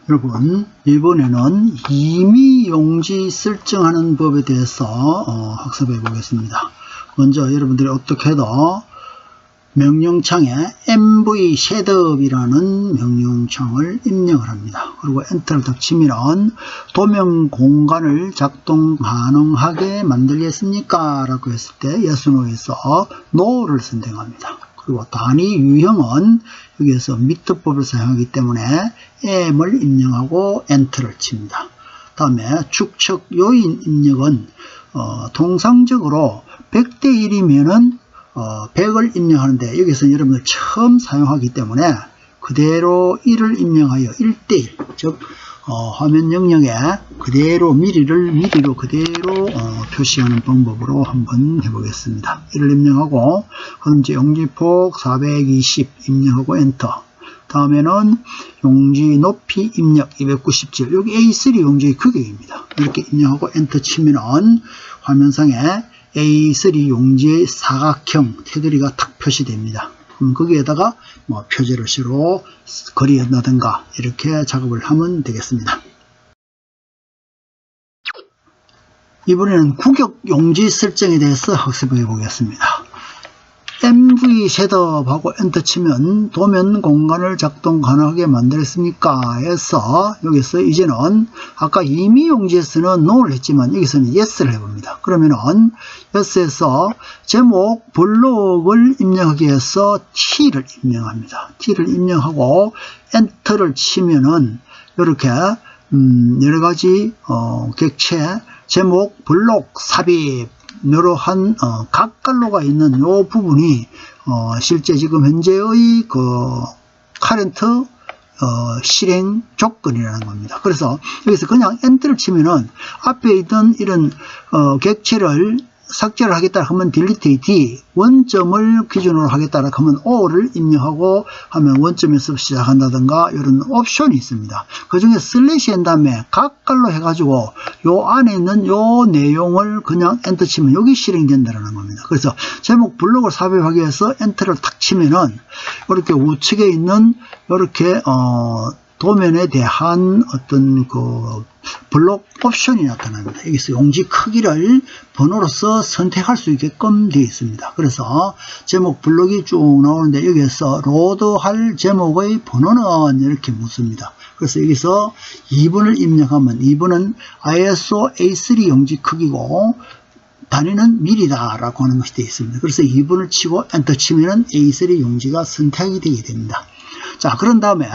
여러분, 이번에는 임의용지 설정하는 법에 대해서 학습해 보겠습니다. 먼저 여러분들이 어떻게 해도 명령창에 mv 셋업이라는 명령창을 입력을 합니다. 그리고 엔터를 딱 치면 도면 공간을 작동 가능하게 만들겠습니까? 라고 했을 때 yes, no에서 no를 선택합니다. 그리고 단위 유형은 여기에서 미터법을 사용하기 때문에 m을 입력하고 엔터를 칩니다. 다음에 축척 요인 입력은 통상적으로 100대 1이면은 100을 입력하는데 여기서 여러분들 처음 사용하기 때문에 그대로 1을 입력하여 1대1 즉 화면 영역에 그대로 미리로 그대로 표시하는 방법으로 한번 해보겠습니다. 1을 입력하고 그럼 이제 용지폭 420 입력하고 엔터. 다음에는 용지 높이 입력 297 여기 A3 용지의 규격입니다. 이렇게 입력하고 엔터 치면은 화면상에 A3 용지의 사각형 테두리가 탁 표시됩니다. 그럼 거기에다가 뭐 표제로시로 그리한다든가 이렇게 작업을 하면 되겠습니다. 이번에는 구격 용지 설정에 대해서 학습해 보겠습니다. mv 셋업하고 엔터 치면 도면 공간을 작동 가능하게 만들었습니까? 해서 여기서 이제는 아까 임의 용지에서는 no를 했지만 여기서는 yes를 해봅니다. 그러면은 yes에서 제목 블록을 입력하기 위해서 t를 입력합니다. t를 입력하고 엔터를 치면은 이렇게 여러가지 객체 제목 블록 삽입 이러한 각갈로가 있는 요 부분이 실제 지금 현재의 그 카렌트 실행 조건이라는 겁니다. 그래서 여기서 그냥 엔터를 치면은 앞에 있던 이런 객체를 삭제를 하겠다 하면 딜리트 D 원점을 기준으로 하겠다 하면 O를 입력하고 하면 원점에서 시작한다든가 이런 옵션이 있습니다. 그 중에 슬래시 한 다음에 각갈로 해가지고 요 안에 있는 요 내용을 그냥 엔터 치면 여기 실행된다는 겁니다. 그래서 제목 블록을 삽입하기 위해서 엔터를 탁 치면은 이렇게 우측에 있는 이렇게 도면에 대한 어떤 그 블록 옵션이 나타납니다. 여기서 용지 크기를 번호로서 선택할 수 있게끔 되어 있습니다. 그래서 제목 블록이 쭉 나오는데 여기에서 로드할 제목의 번호는 이렇게 묻습니다. 그래서 여기서 2번을 입력하면 2번은 ISO A3 용지 크기고 단위는 밀이다 라고 하는 것이 되어 있습니다. 그래서 2번을 치고 엔터 치면은 A3 용지가 선택이 되게 됩니다. 자, 그런 다음에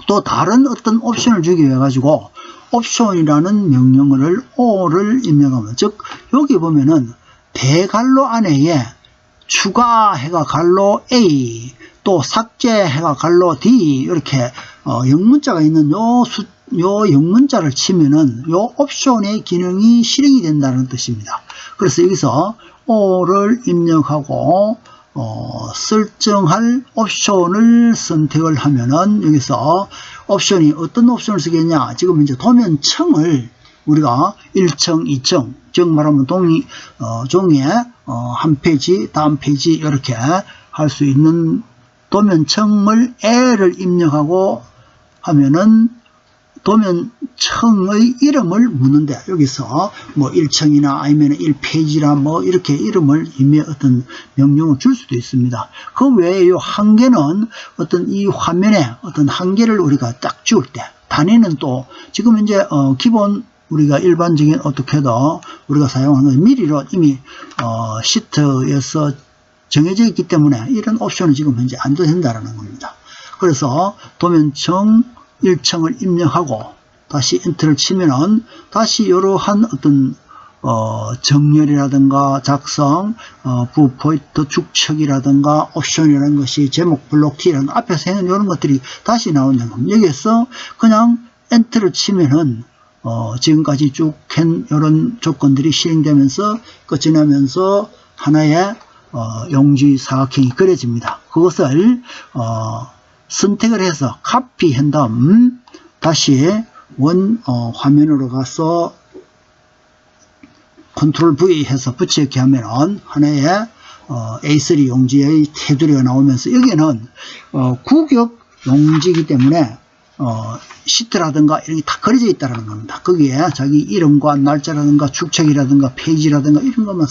또 다른 어떤 옵션을 주기 위해 가지고 옵션이라는 명령어를 O를 입력하면 즉 여기 보면은 대갈로 안에 추가해가 갈로 A 또 삭제해가 갈로 D 이렇게 영문자가 있는 요 영문자를 치면은 요 옵션의 기능이 실행이 된다는 뜻입니다. 그래서 여기서 O를 입력하고 설정할 옵션을 선택을 하면은 여기서 옵션이 어떤 옵션을 쓰겠냐 지금 이제 도면층을 우리가 1층 2층 즉 말하면 종이에 한 페이지 다음 페이지 이렇게 할 수 있는 도면층을 L을 입력하고 하면은 도면층의 이름을 묻는데 여기서 뭐 1층이나 아니면 1페이지나 뭐 이렇게 이름을 이미 어떤 명령을 줄 수도 있습니다. 그 외에 이 한계는 어떤 이 화면에 어떤 한계를 우리가 딱 지울 때 단위는 또 지금 이제 기본 우리가 일반적인 어떻게도 우리가 사용하는 미리로 이미 시트에서 정해져 있기 때문에 이런 옵션은 지금 현재 안 된다는 겁니다. 그래서 도면층 1층을 입력하고 다시 엔터를 치면은 다시 이러한 어떤 정렬이라든가 작성, 부포인트 축척이라든가 옵션이라는 것이 제목 블록 T라는 앞에서 해놓은 이런 것들이 다시 나온다는 겁니다. 여기에서 그냥 엔터를 치면은 지금까지 쭉 한 이런 조건들이 실행되면서 끝이 나면서 하나의 용지 사각형이 그려집니다. 그것을 선택을 해서 카피한 다음 다시 화면으로 가서 컨트롤 V 해서 붙이게 하면 하나의 A3 용지의 테두리가 나오면서 여기는 구격 용지이기 때문에 시트라든가 이런 게 다 그려져 있다는 겁니다. 거기에 자기 이름과 날짜라든가 축척이라든가 페이지라든가 이런 것만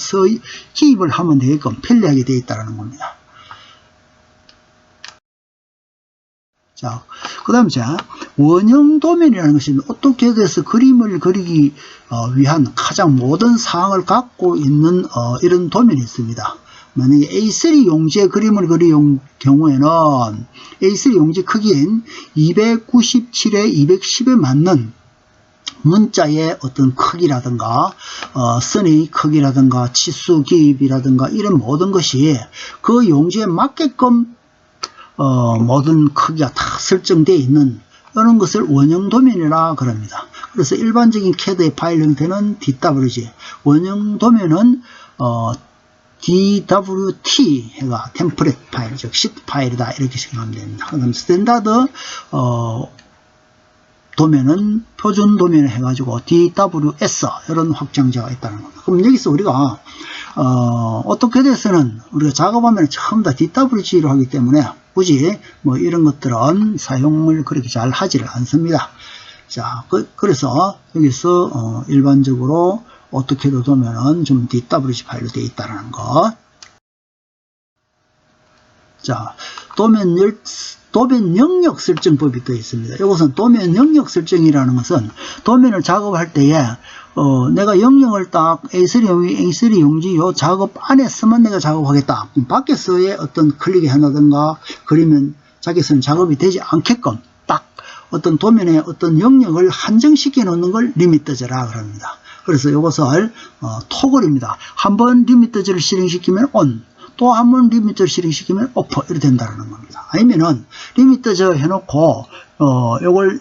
기입을 하면 되게끔 편리하게 되어 있다는 겁니다. 자, 그 다음에 원형 도면이라는 것이 어떻게 돼서 그림을 그리기 위한 가장 모든 사항을 갖고 있는 이런 도면이 있습니다. 만약에 A3 용지의 그림을 그릴 경우에는 A3 용지 크기인 297에 210에 맞는 문자의 어떤 크기라든가 선의 크기라든가 치수 기입이라든가 이런 모든 것이 그 용지에 맞게끔 모든 크기가 다 설정되어 있는 이런 것을 원형 도면이라 그럽니다. 그래서 일반적인 CAD의 파일 형태는 DWG, 원형 도면은 DWT 해가 템플릿 파일, 즉 시트 파일이다 이렇게 생각하면 됩니다. 그다음 스탠다드 도면은 표준 도면을 해가지고 DWS 이런 확장자가 있다는 겁니다. 그럼 여기서 우리가 어떻게 돼서는 우리가 작업하면 처음 다 DWG로 하기 때문에 굳이 뭐 이런 것들은 사용을 그렇게 잘 하지를 않습니다. 자, 그래서 여기서 일반적으로 어떻게도 보면은 좀 DWG 파일로 되어 있다는 거. 자, 도면 영역 설정법이 또 있습니다. 이것은 도면 영역 설정이라는 것은 도면을 작업할 때에 내가 영역을 딱 A3 용지 요 작업 안에서만 내가 작업하겠다. 밖에서의 어떤 클릭이 하나든가 그리면 자기에서는 작업이 되지 않게끔 딱 어떤 도면의 어떤 영역을 한정시켜 놓는 걸 리미터즈라 그럽니다. 그래서 이것을 토글입니다. 한번 리미터즈를 실행시키면 ON, 또 한 번 리미터를 실행시키면 오프 이렇게 된다는 겁니다. 아니면은 리미터 해놓고 요걸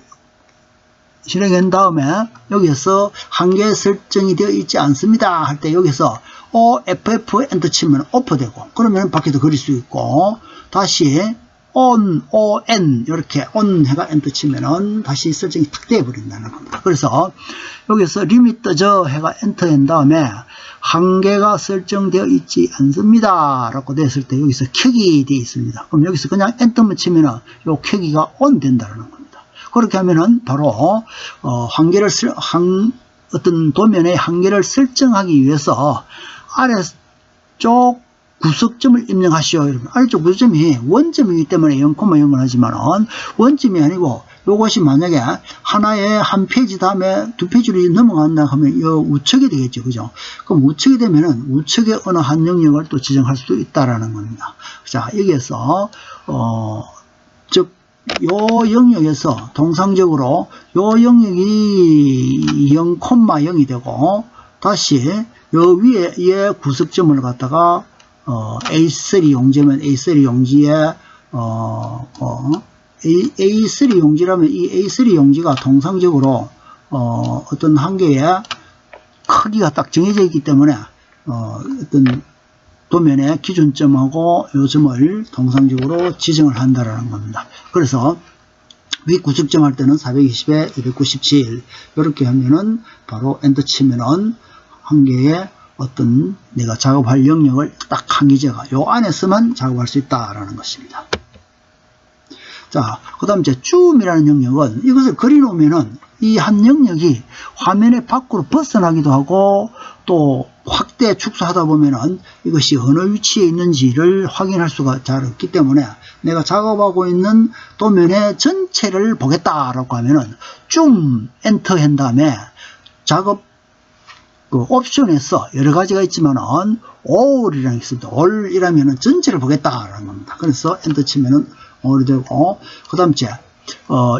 실행한 다음에 여기서 한계 설정이 되어 있지 않습니다 할 때 여기서 OFF 엔터 치면 오프 되고 그러면 밖에도 그릴 수 있고 다시 ON 이렇게 ON 해가 엔터 치면은 다시 설정이 탁 되어 버린다는 겁니다. 그래서 여기서 리미터 해가 엔터 한 다음에 한계가 설정되어 있지 않습니다 라고 됐을 때 여기서 켜기 되어 있습니다. 그럼 여기서 그냥 엔터만 치면은 요 켜기가 ON 된다는 겁니다. 그렇게 하면은 바로 어떤 도면의 한계를 설정하기 위해서 아래쪽 구석점을 입력하시오. 아래쪽 구석점이 원점이기 때문에 0,0을 하지만 원점이 아니고 요것이 만약에 하나의 한 페이지 다음에 두 페이지로 넘어간다 하면 이 우측이 되겠죠. 그죠? 그럼 우측이 되면은 우측의 어느 한 영역을 또 지정할 수도 있다라는 겁니다. 자, 여기에서 즉 요 영역에서 동상적으로 요 영역이 0,0이 되고 다시 요 위에 구석점을 갖다가 A3 용지면 A3 용지에 A3 용지라면 이 A3 용지가 통상적으로 어떤 한계의 크기가 딱 정해져 있기 때문에 어떤 도면의 기준점하고 요 점을 통상적으로 지정을 한다라는 겁니다. 그래서 위 구석점 할 때는 420에 297 이렇게 하면은 바로 엔터 치면은 한계의 어떤 내가 작업할 영역을 딱 한계제가 요 안에서만 작업할 수 있다라는 것입니다. 자, 그 다음 이제 줌이라는 영역은 이것을 그려놓으면은 이 한 영역이 화면의 밖으로 벗어나기도 하고 또 확대 축소하다 보면은 이것이 어느 위치에 있는지를 확인할 수가 잘 없기 때문에 내가 작업하고 있는 도면의 전체를 보겠다라고 하면은 줌 엔터 한 다음에 작업 그 옵션에서 여러 가지가 있지만은 all이라는 게 있습니다. all이라면은 전체를 보겠다라는 겁니다. 그래서 엔터 치면은 all이 되고 그 다음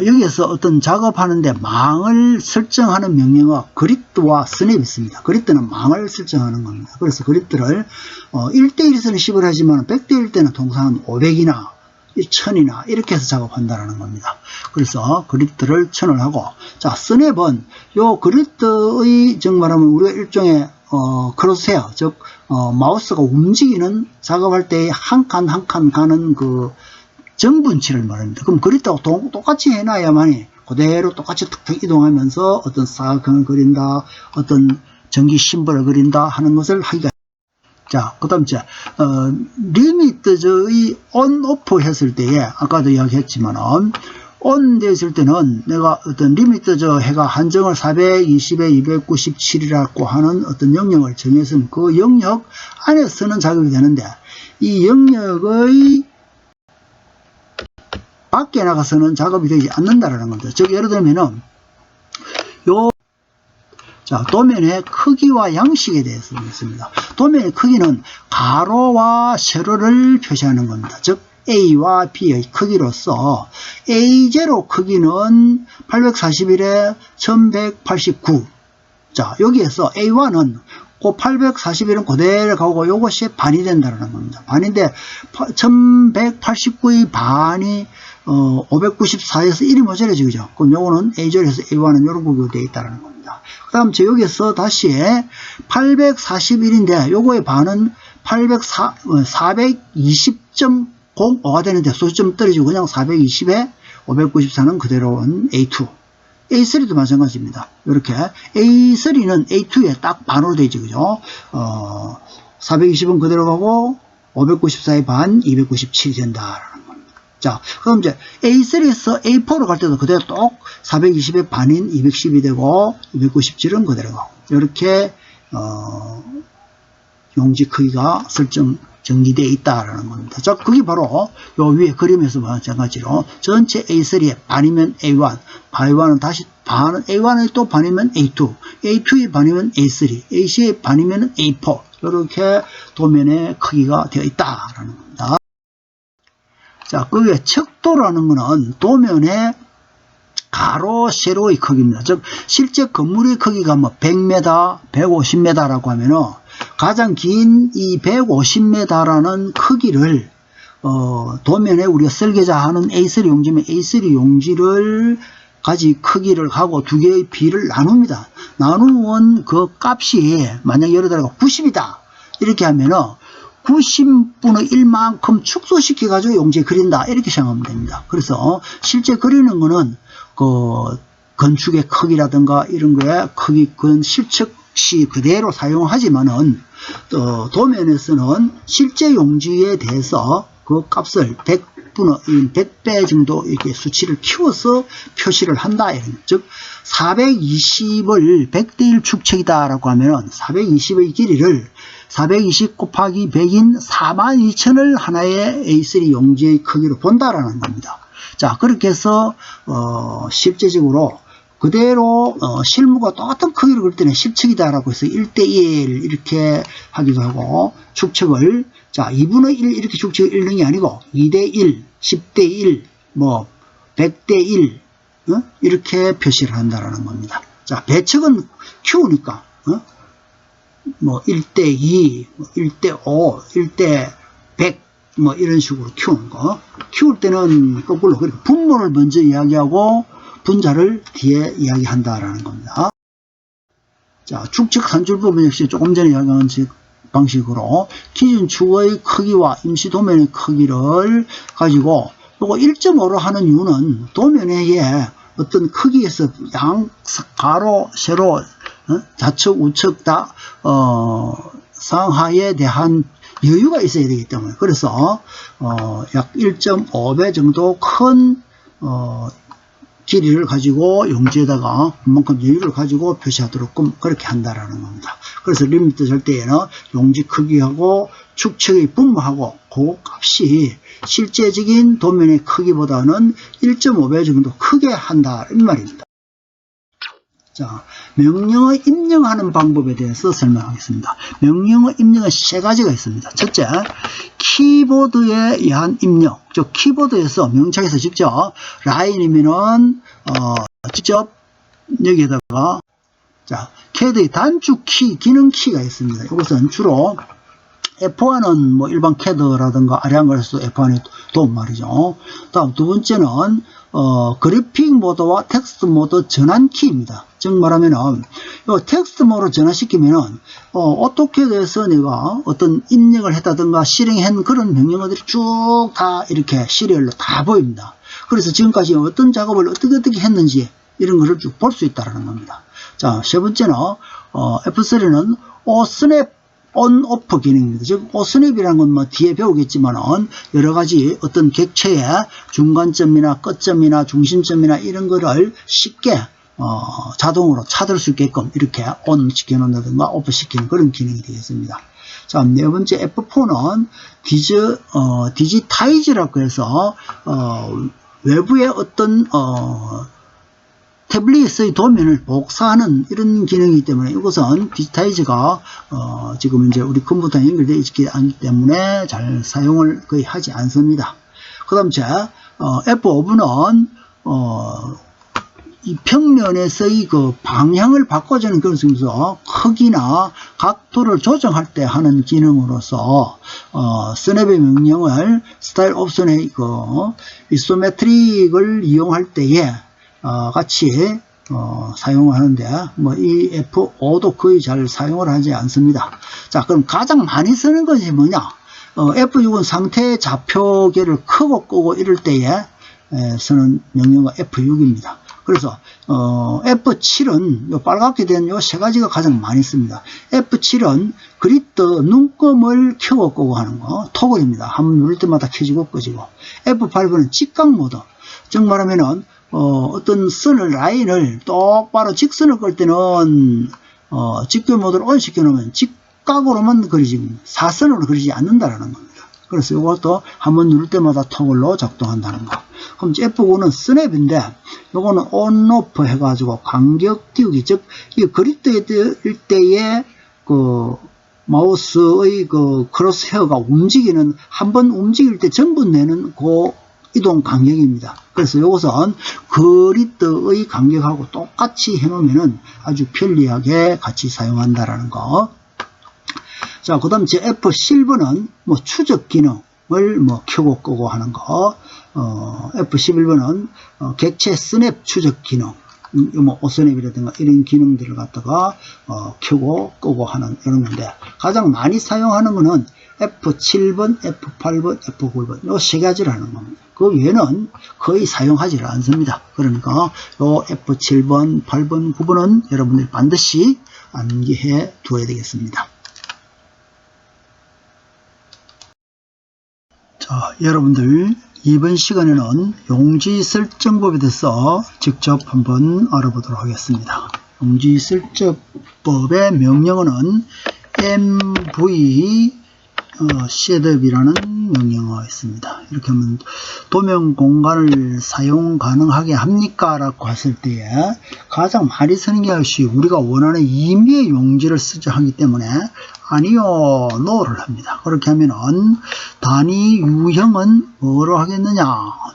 여기에서 어떤 작업하는데 망을 설정하는 명령어 그리드와 스냅이 있습니다. 그리드는 망을 설정하는 겁니다. 그래서 그리드를 1대1에서는 10을 하지만 100대1 때는 통상 500이나 1000이나 이렇게 해서 작업한다는 겁니다. 그래서 그리드를 1000을 하고 자 스냅은 요 그리드의 즉 말하면 우리가 일종의 크로스헤어 즉 마우스가 움직이는 작업할 때 한 칸 한 칸 가는 그 정분치를 말합니다. 그럼 그리드하고 똑같이 해놔야만이 그대로 똑같이 툭툭 이동하면서 어떤 사각형을 그린다, 어떤 전기 심벌을 그린다 하는 것을 하기가. 자, 그 다음 리미트의 온, 오프 했을 때에 아까도 이야기했지만은 on 되어 있을 때는 내가 어떤 리미트 저 해가 한정을 420에 297이라고 하는 어떤 영역을 정했으면 그 영역 안에서는 작업이 되는데 이 영역의 밖에 나가서는 작업이 되지 않는다라는 겁니다. 즉 예를 들면은 도면의 크기와 양식에 대해서 있습니다. 도면의 크기는 가로와 세로를 표시하는 겁니다. 즉 A와 B의 크기로서 A0 크기는 841에 1189. 자, 여기에서 A1은 그 841은 그대로 가고 요것이 반이 된다는 겁니다. 반인데 1189의 반이 594에서 1이 모자라지, 그죠? 그럼 요거는 A0에서 A1은 이런 구조로 되어 있다는 겁니다. 그 다음 여기에서 다시 841인데 요거의 반은 420.05가 되는데 소수점 떨어지고 그냥 420에 594는 그대로 온 A2. A3도 마찬가지입니다. 이렇게 A3는 A2에 딱 반으로 되어 있죠, 그죠? 420은 그대로 가고 594의 반 297이 된다라는 겁니다. 자, 그럼 이제 A3에서 A4로 갈 때도 그대로 똑 420의 반인 210이 되고 297은 그대로 가고 이렇게 용지 크기가 정리되어 있다라는 겁니다. 자, 그게 바로 요 위에 그림에서 마찬가지로 전체 A3의 반이면 A1, A1은 다시 반, A1의 또 반이면 A2, A2의 반이면 A3, A3의 반이면 A4 이렇게 도면의 크기가 되어 있다라는 겁니다. 자, 그 위에 척도라는 것은 도면의 가로, 세로의 크기입니다. 즉 실제 건물의 크기가 뭐 100m, 150m라고 하면은 가장 긴 이 150m라는 크기를 도면에 우리가 설계자 하는 A3 용지면 A3 용지를 가지 크기를 하고 두 개의 비를 나눕니다. 나누면 그 값이 만약 예를 들어 90이다 이렇게 하면은 90분의 1만큼 축소시켜 가지고 용지에 그린다 이렇게 생각하면 됩니다. 그래서 실제 그리는 거는 그 건축의 크기라든가 이런 거에 크기 그 실측시 그대로 사용하지만은 도면에서는 실제 용지에 대해서 그 값을 100배 정도 이렇게 수치를 키워서 표시를 한다. 즉 420을 100대 1 축척이다 라고 하면 420의 길이를 420 곱하기 100인 42,000을 하나의 A3 용지의 크기로 본다라는 겁니다. 자, 그렇게 해서 실제적으로 그대로 실무가 똑같은 크기를 그릴 때는 10척이다 라고 해서 1대1 이렇게 하기도 하고 축척을 자 2분의 1 이렇게 축척을 읽는 게 아니고 2대1, 10대1, 뭐 100대1 이렇게 표시를 한다라는 겁니다. 자, 배척은 키우니까 뭐 1대2, 1대5, 1대100 뭐 이런 식으로 키우는 거. 키울 때는 거꾸로 분모를 먼저 이야기하고 분자를 뒤에 이야기한다라는 겁니다. 자, 축척 산출 부분 역시 조금 전에 이야기한 방식으로 기준 축의 크기와 임시 도면의 크기를 가지고 요거 1.5로 하는 이유는 도면의 어떤 크기에서 양 가로, 세로, 좌측, 우측 다 상하에 대한 여유가 있어야 되기 때문에 그래서 약 1.5배 정도 큰 길이를 가지고 용지에다가 그만큼 여유를 가지고 표시하도록 그렇게 한다라는 겁니다. 그래서 리미트 할 때에는 용지 크기하고 축척의 분모하고 그 값이 실제적인 도면의 크기보다는 1.5배 정도 크게 한다 이 말입니다. 자, 명령어 입력하는 방법에 대해서 설명하겠습니다. 명령어 입력은 세 가지가 있습니다. 첫째, 키보드에 의한 입력. 즉 키보드에서 명창에서 직접 라인이면은 직접 여기에다가 자, 캐드의 단축 키, 기능 키가 있습니다. 이것은 주로 F1은 뭐 일반 캐드라든가 아리안글에서 F1이 도움 말이죠. 다음 두 번째는 그래픽 모드와 텍스트 모드 전환 키입니다. 즉 말하면은 텍스트 모드로 전환시키면은 오토캐드에서 내가 어떤 입력을 했다든가 실행한 그런 명령어들이 쭉 다 이렇게 시리얼로 다 보입니다. 그래서 지금까지 어떤 작업을 어떻게 했는지 이런 것을 쭉 볼 수 있다는 겁니다. 자, 세 번째는 F3는 스냅 on, off 기능입니다. 즉, 오스냅이라는 건 뭐 뒤에 배우겠지만은 여러 가지 어떤 객체의 중간점이나 끝점이나 중심점이나 이런 거를 쉽게 자동으로 찾을 수 있게끔 이렇게 on 시켜놓는다든가 off 시키는 그런 기능이 되겠습니다. 자, 네 번째 F4는 디지타이즈라고 해서 외부의 어떤 태블릿의 도면을 복사하는 이런 기능이기 때문에 이것은 디지타이즈가 지금 이제 우리 컴퓨터에 연결되어 있기 때문에 잘 사용을 거의 하지 않습니다. 그 다음 F5는 이 평면에서의 그 방향을 바꿔주는 그런 식으로 크기나 각도를 조정할 때 하는 기능으로서 스냅의 명령을 스타일 옵션의 그 이소메트릭을 이용할 때에 같이 사용하는데 뭐 이 F5도 거의 잘 사용을 하지 않습니다. 자, 그럼 가장 많이 쓰는 것이 뭐냐? F6은 상태 좌표계를 크고 끄고 이럴 때에 쓰는 명령어가 F6입니다. 그래서 F7은 요 빨갛게 된 요 세 가지가 가장 많이 씁니다. F7은 그리드 눈금을 켜고 끄고 하는 거 토글입니다. 한번 누를 때마다 켜지고 꺼지고. F8은 직각 모드. 즉 말하면은 어떤 선을 라인을 똑바로 직선을 끌 때는 직교 모드를 온 시켜 놓으면 직각으로만 그리지 사선으로 그리지 않는다라는 겁니다. 그래서 이것도 한번 누를 때마다 토글로 작동한다는 거. 그럼 F9는 스냅인데 요거는 on off 해가지고 간격 띄우기, 즉 이 그리드일 때의 그 마우스의 그 크로스 헤어가 움직이는, 한번 움직일 때 전부 내는 그 이동 간격입니다. 그래서 이것은 그리드의 간격하고 똑같이 해놓으면 아주 편리하게 같이 사용한다라는 거. 자, 그 다음 제 F11은 뭐 추적 기능을 뭐 켜고 끄고 하는 거. F11번은 객체 스냅 추적 기능, 뭐 오스냅이라든가 이런 기능들을 갖다가 켜고 끄고 하는 이런 건데, 가장 많이 사용하는 거는 F7번, F8번, F9번 요 세 가지라는 겁니다. 그 외에는 거의 사용하지 않습니다. 그러니까 요 F7번, 8번, 9번은 여러분들이 반드시 암기해 두어야 되겠습니다. 자, 여러분들 이번 시간에는 용지 설정법에 대해서 직접 한번 알아보도록 하겠습니다. 용지 설정법의 명령어는 mv setup이라는 명령어가 있습니다. 이렇게 하면 도면 공간을 사용 가능하게 합니까? 라고 했을 때에 가장 많이 쓰는 게 역시 우리가 원하는 임의의 용지를 쓰자 하기 때문에 아니요, no를 합니다. 그렇게 하면은 단위 유형은 뭐로 하겠느냐?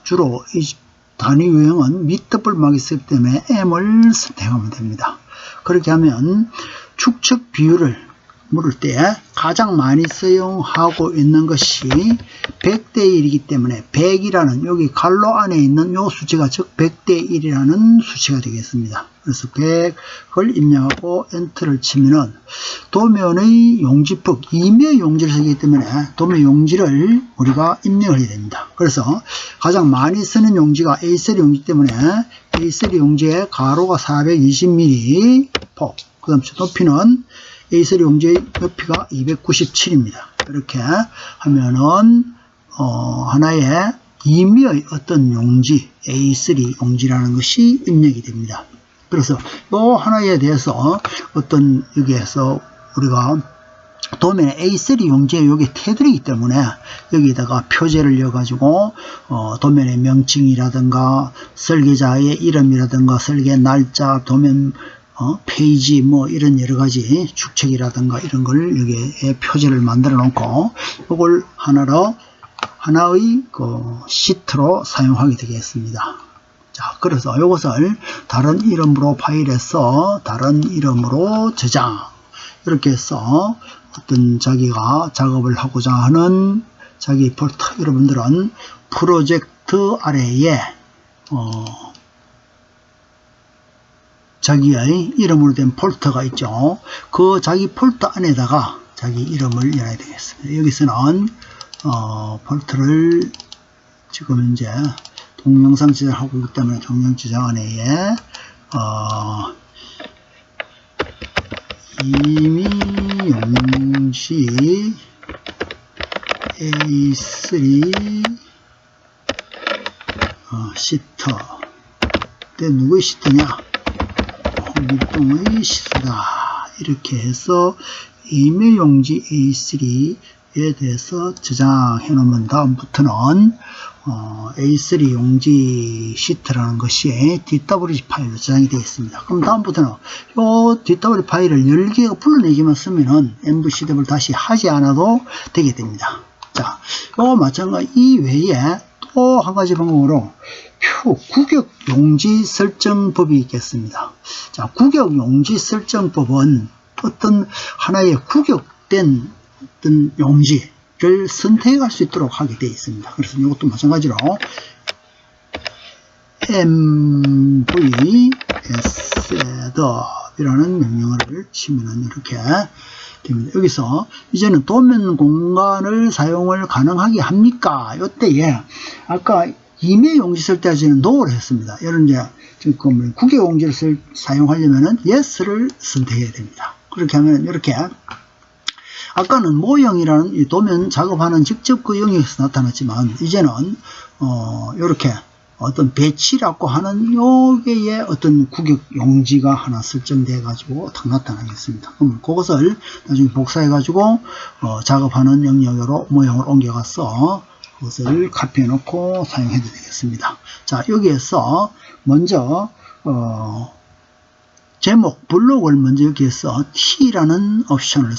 주로 이 단위 유형은 밑더블막이 쓰기 때문에 m을 선택하면 됩니다. 그렇게 하면 축척 비율을 물을 때 가장 많이 사용하고 있는 것이 100대 1이기 때문에 100이라는 여기 괄호 안에 있는 요 수치가 즉 100대 1이라는 수치가 되겠습니다. 그래서 100을 입력하고 엔터를 치면은 도면의 용지폭, 임의 용지를 쓰기 때문에 도면 용지를 우리가 입력을 해야 됩니다. 그래서 가장 많이 쓰는 용지가 A3 용지 때문에 A3 용지의 가로가 420mm 폭, 그 다음 높이는 A3 용지의 높이가 297입니다. 이렇게 하면은 하나의 임의의 어떤 용지, A3 용지라는 것이 입력이 됩니다. 그래서 또 하나에 대해서 어떤 여기에서 우리가 도면에 A3 용지에 여기 테두리이기 때문에 여기다가 표제를 넣어가지고 도면의 명칭이라든가 설계자의 이름이라든가 설계 날짜, 도면 페이지 뭐 이런 여러가지 축척이라든가 이런 걸 여기에 표제를 만들어 놓고 이걸 하나의 그 시트로 사용하게 되겠습니다. 자, 그래서 이것을 다른 이름으로 파일에서 다른 이름으로 저장, 이렇게 해서 어떤 자기가 작업을 하고자 하는 자기 폴더, 여러분들은 프로젝트 아래에 자기의 이름으로 된 폴더가 있죠. 그 자기 폴더 안에다가 자기 이름을 열어야 되겠습니다. 여기서는 폴더를 지금 이제 동영상 제작하고 있기 때문에 동영상 저장 안에 이미용지 A3 시터. 근데 누구의 시트냐? 홍길동의 시트다. 이렇게 해서 이미용지 A3에 대해서 저장해 놓으면 다음부터는 A3 용지 시트라는 것이 DWG 파일로 저장이 되어 있습니다. 그럼 다음부터는 이 DWG 파일을 10개가 불러내기만 쓰면은 MVCW를 다시 하지 않아도 되게 됩니다. 자, 요 마찬가지 이 외에 또 한 가지 방법으로 구격 용지 설정법이 있겠습니다. 자, 구격 용지 설정법은 어떤 하나의 구격된 어떤 용지를 선택할 수 있도록 하게 되어 있습니다. 그래서 이것도 마찬가지로 mv setup이라는 명령어를 치면은 이렇게 됩니다. 여기서 이제는 도면 공간을 사용을 가능하게 합니까? 이때에 아까 이메 용지 쓸 때 저는 no를 했습니다. 이런 이제 지금 구격 용지를 사용하려면은 yes를 선택해야 됩니다. 그렇게 하면 이렇게 아까는 모형이라는 이 도면 작업하는 직접 그 영역에서 나타났지만 이제는 이렇게 어떤 배치라고 하는 요게에 어떤 구격 용지가 하나 설정돼 가지고 딱 나타나겠습니다. 그럼 그것을 나중에 복사해 가지고 작업하는 영역으로 모형을 옮겨가서 그것을 카피해 놓고 사용해도 되겠습니다. 자, 여기에서 먼저 제목 블록을 먼저 여기에서 T라는 옵션을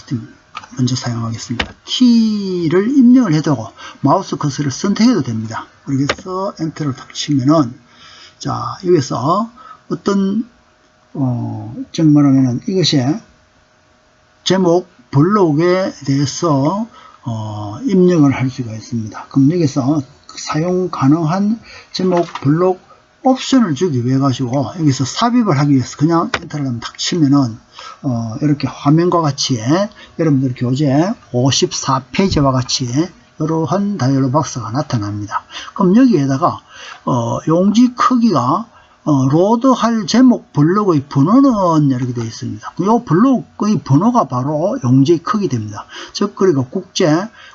먼저 사용하겠습니다. T를 입력을 해두고 마우스 커서를 선택해도 됩니다. 그래서 엔터를 탁 치면은 자, 여기서 어떤 즉 말하면은 이것이 제목 블록에 대해서 입력을 할 수가 있습니다. 그럼 여기서 사용 가능한 제목 블록 옵션을 주기 위해 가지고 여기서 삽입을 하기 위해서 그냥 엔터를 하면 탁 치면은 이렇게 화면과 같이 여러분들 교재 54페이지와 같이 이러한 다이얼로그 박스가 나타납니다. 그럼 여기에다가 용지 크기가 로드할 제목 블록의 번호는 이렇게 되어 있습니다. 이 블록의 번호가 바로 용지의 크기 됩니다. 즉 그리고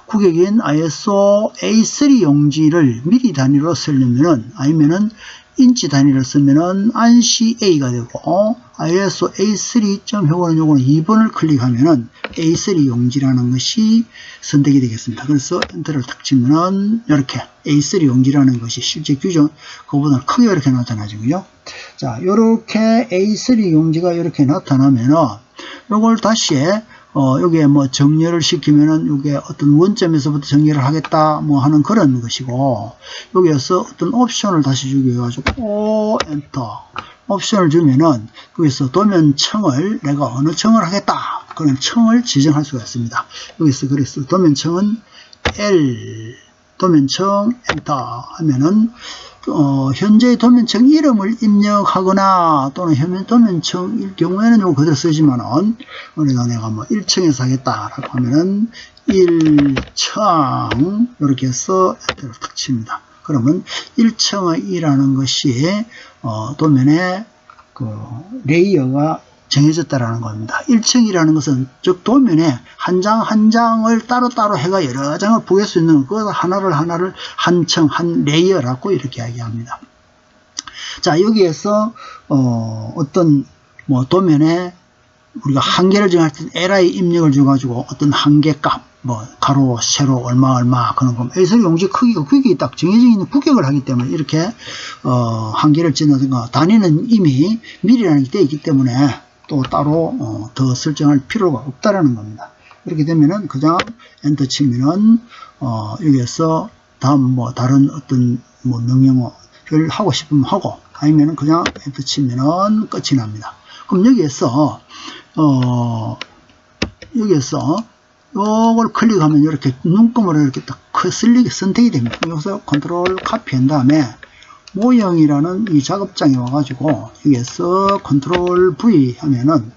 구격인 ISO A3 용지를 미리 단위로 쓰려면은 아니면은 인치 단위를 쓰면은 ANSI A가 되고 ISO A3 요거는 2번을 클릭하면은 A3 용지라는 것이 선택이 되겠습니다. 그래서 엔터를 탁 치면은 이렇게 A3 용지라는 것이 실제 규정 그보다 크게 이렇게 나타나지고요. 자, 이렇게 A3 용지가 이렇게 나타나면은 요걸 다시 여기에 뭐 정렬을 시키면은 요게 어떤 원점에서부터 정렬을 하겠다 뭐 하는 그런 것이고 여기에서 어떤 옵션을 다시 주기 위해 가지고 엔터 옵션을 주면은 여기서 도면청을 내가 어느 청을 하겠다 그런 청을 지정할 수가 있습니다. 여기서 그래서 도면청은 L 도면청 엔터 하면은 현재의 도면청 이름을 입력하거나 또는 현재 도면청일 경우에는 이거 그대로 쓰지만은 우리가 내가 뭐 1층에서 하겠다라고 하면은 1층 이렇게 해서 엔터를 탁 칩니다. 그러면 1층의 2라는 것이 도면에 그 레이어가 정해졌다라는 겁니다. 1층이라는 것은 즉 도면에 한 장 한 장을 따로따로 해가 여러 장을 보일 수 있는 그 하나를 한 층, 한 레이어라고 이렇게 이야기합니다. 자, 여기에서 어떤 뭐 도면에 우리가 한계를 정할 때 LI 입력을 줘가지고 어떤 한계값 뭐 가로 세로 얼마 그런 거 A3 용지 크기가 구격이 딱 정해져 있는 구격을 하기 때문에 이렇게 한계를 짓는다든가 단위는 이미 미리라는 게 되어 있기 때문에 또 따로 더 설정할 필요가 없다라는 겁니다. 이렇게 되면은 그냥 엔터 치면은 여기에서 다음 뭐 다른 어떤 뭐 명령어를 하고 싶으면 하고 아니면은 그냥 엔터 치면은 끝이 납니다. 그럼 여기에서 요걸 클릭하면 이렇게 눈금으로 이렇게 딱 선택이 됩니다. 여기서 컨트롤 카피한 다음에 모형이라는 이 작업장에 와가지고 여기에서 컨트롤 V 하면은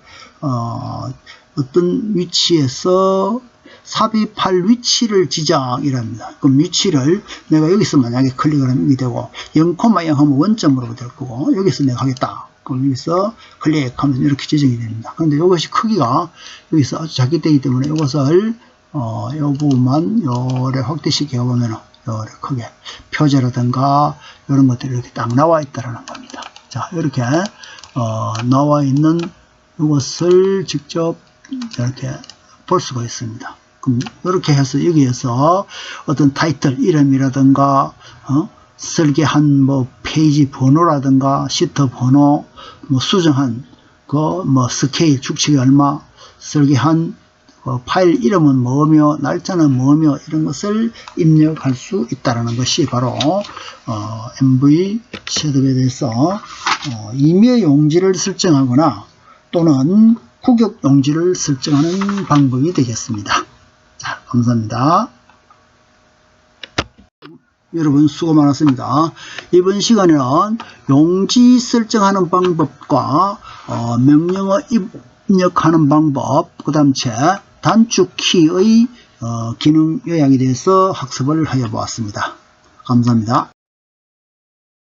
어떤 위치에서 삽입할 위치를 지정이랍니다. 그럼 위치를 내가 여기서 만약에 클릭을 하면 이게 되고 0,0 하면 원점으로 될 거고 여기서 내가 하겠다. 그럼 여기서 클릭하면 이렇게 지정이 됩니다. 그런데 이것이 크기가 여기서 아주 작게 되기 때문에 이것을 요 부분만 요래 확대시켜 보면 요래 크게 표제라든가 이런 것들이 이렇게 딱 나와 있다라는 겁니다. 자, 이렇게 나와 있는 이것을 직접 이렇게 볼 수가 있습니다. 그럼 이렇게 해서 여기에서 어떤 타이틀 이름이라든가 설계한 뭐 페이지 번호라든가 시트 번호, 뭐 수정한 그 뭐 스케일 축척이 얼마, 설계한 파일 이름은 뭐며 날짜는 뭐며 이런 것을 입력할 수 있다는 것이 바로 MV 셋업에 대해서 임의 용지를 설정하거나 또는 구격 용지를 설정하는 방법이 되겠습니다. 자, 감사합니다. 여러분 수고 많았습니다. 이번 시간에는 용지 설정하는 방법과 명령어 입력하는 방법, 그 다음 단축키의 기능 요약에 대해서 학습을 하여 보았습니다. 감사합니다.